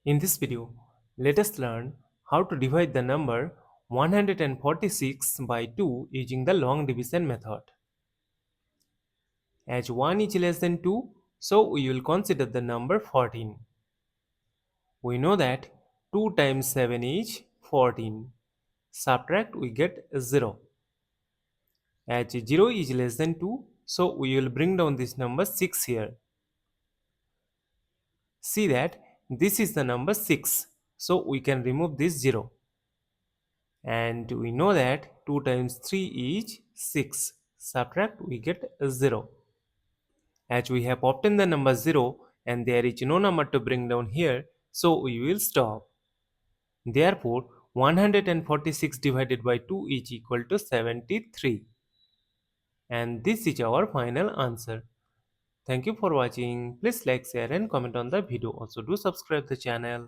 In this video, let us learn how to divide the number 146 by 2 using the long division method. As 1 is less than 2, so we will consider the number 14. We know that 2 times 7 is 14. Subtract, we get 0. As 0 is less than 2, so we will bring down this number 6 here. See that this is the number 6, so we can remove this 0. And we know that 2 times 3 is 6. Subtract, we get 0. As we have obtained the number 0 and there is no number to bring down here, so we will stop. Therefore, 146 divided by 2 is equal to 73. And this is our final answer. Thank you for watching. Please like, share and comment on the video. Also do subscribe the channel.